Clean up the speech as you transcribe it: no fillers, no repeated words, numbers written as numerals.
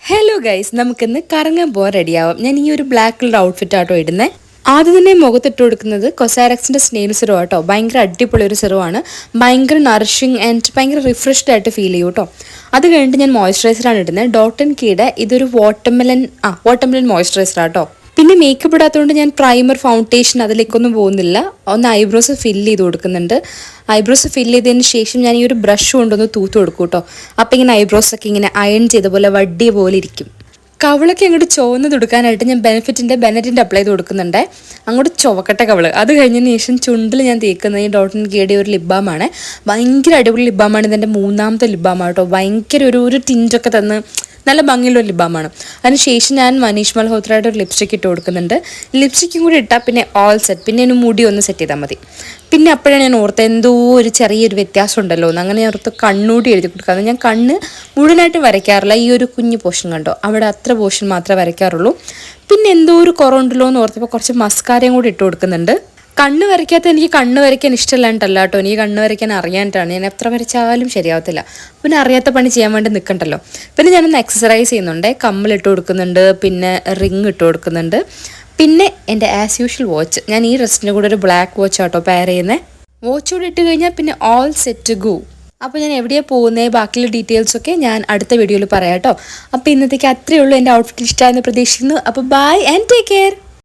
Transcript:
Hello guys, നമുക്കിന്ന് കറങ്ങാൻ പോകാൻ റെഡിയാവാം. ഞാൻ ഈ ഒരു ബ്ലാക്ക് കളർ ഔട്ട്ഫിറ്റ് ആട്ടോ ഇടുന്നത്. ആദ്യം തന്നെ മുഖത്തിട്ട് കൊടുക്കുന്നത് കൊസാരക്സിൻ്റെ സ്നെയിൽ സിറോ ആട്ടോ. ഭയങ്കര അടിപൊളി ഒരു സിറോ ആണ്. ഭയങ്കര നറിഷിങ് ആൻഡ് ഭയങ്കര റിഫ്രഷ്ഡ് ആയിട്ട് ഫീൽ ചെയ്യും കേട്ടോ. അത് കഴിഞ്ഞിട്ട് ഞാൻ മോയ്സ്ചറൈസറാണ് ഇടുന്നത്. ഡോട്ട് ആൻഡ് കീയുടെ ഇതൊരു വാട്ടർമെലൻ മോയ്സ്ചറൈസർ ആട്ടോ. പിന്നെ മേക്കപ്പ് ഇടാത്തതുകൊണ്ട് ഞാൻ പ്രൈമർ, ഫൗണ്ടേഷൻ അതിലേക്കൊന്നും പോകുന്നില്ല. ഒന്ന് ഐബ്രോസ് ഫില്ല് ചെയ്ത് കൊടുക്കുന്നുണ്ട്. ഐബ്രോസ് ഫില്ല് ചെയ്തതിന് ശേഷം ഞാൻ ഈ ഒരു ബ്രഷ് കൊണ്ടൊന്ന് തൂത്ത് കൊടുക്കും കേട്ടോ. അപ്പം ഇങ്ങനെ ഐബ്രോസൊക്കെ ഇങ്ങനെ അയൺ ചെയ്ത പോലെ വടിയ പോലെ ഇരിക്കും. കവിളൊക്കെ അങ്ങോട്ട് ചുവന്ന് കൊടുക്കാനായിട്ട് ഞാൻ ബെനറ്റിൻ്റെ അപ്ലൈ ചെയ്ത് കൊടുക്കുന്നുണ്ട്. അങ്ങോട്ട് ചുവക്കട്ട കവിള്. അത് കഴിഞ്ഞതിന് ശേഷം ചുണ്ടിൽ ഞാൻ തേക്കുന്നത് ഈ ഡോട്ട് ആൻഡ് കീയുടെ ഒരു ലിബാമാണ്. ഭയങ്കര അടിപൊളി ലിബാമാണ്. ഇതെൻ്റെ മൂന്നാമത്തെ ലിബാമാണ് കേട്ടോ. ഭയങ്കര ഒരു ടിഞ്ചൊക്കെ തന്ന് നല്ല ഭംഗിയുള്ള ഒരു ലിബാമാണ്. അതിനുശേഷം ഞാൻ മനീഷ് മൽഹോത്രയുടെ ഒരു ലിപ്സ്റ്റിക് ഇട്ട് കൊടുക്കുന്നുണ്ട്. ലിപ്സ്റ്റിക്കും കൂടി ഇട്ടാൽ പിന്നെ ഓൾ സെറ്റ്. പിന്നെ ഒരു മുടി ഒന്ന് സെറ്റ് ചെയ്താൽ മതി. പിന്നെ അപ്പോഴാണ് ഞാൻ ഓർത്ത് എന്തോ ഒരു ചെറിയൊരു വ്യത്യാസം ഉണ്ടല്ലോ എന്ന്. അങ്ങനെ ഞാൻ ഓർത്ത് കണ്ണൂടി എഴുതി കൊടുക്കാറ്. ഞാൻ കണ്ണ് മുഴുവനായിട്ട് വരയ്ക്കാറില്ല. ഈ ഒരു കുഞ്ഞു പോർഷൻ കണ്ടോ, അവിടെ അത്ര പോർഷൻ മാത്രമേ വരയ്ക്കാറുള്ളൂ. പിന്നെ എന്തോ ഒരു കുറവുണ്ടല്ലോ എന്ന് ഓർത്തപ്പോൾ കുറച്ച് മസ്കാരയും കൂടി ഇട്ട് കൊടുക്കുന്നുണ്ട്. കണ്ണ് വരയ്ക്കാത്ത എനിക്ക് കണ്ണ് വരയ്ക്കാൻ ഇഷ്ടമില്ലാണ്ടല്ല കേട്ടോ. എനിക്ക് കണ്ണ് വരയ്ക്കാൻ അറിയാനായിട്ടാണ്. ഞാൻ എത്ര വരച്ചാലും ശരിയാവത്തില്ല. പിന്നെ അറിയാത്ത പണി ചെയ്യാൻ വേണ്ടി നിൽക്കണ്ടല്ലോ. പിന്നെ ഞാനൊന്ന് എക്സസൈസ് ചെയ്യുന്നുണ്ട്. കമ്മലിട്ട് കൊടുക്കുന്നുണ്ട്. പിന്നെ റിങ് ഇട്ട് കൊടുക്കുന്നുണ്ട്. പിന്നെ എൻ്റെ ആസ് യൂഷ്വൽ വാച്ച്. ഞാൻ ഈ ഡ്രസ്സിൻ്റെ കൂടെ ഒരു ബ്ലാക്ക് വാച്ച് ആട്ടോ പെയർ ചെയ്യുന്നത്. വാച്ച് കൂടെ ഇട്ട് കഴിഞ്ഞാൽ പിന്നെ ഓൾ സെറ്റ് ഗോ. അപ്പോൾ ഞാൻ എവിടെയാണ് പോകുന്നത്, ബാക്കിയുള്ള ഡീറ്റെയിൽസൊക്കെ ഞാൻ അടുത്ത വീഡിയോയിൽ പറയാം കേട്ടോ. അപ്പോൾ ഇന്നത്തേക്ക് അത്രയേ ഉള്ളൂ. എൻ്റെ ഔട്ട്ഫിറ്റ് ഇഷ്ടമായെന്ന് പ്രതീക്ഷിക്കുന്നു. അപ്പോൾ ബൈ ആൻഡ് ടേക്ക് കെയർ.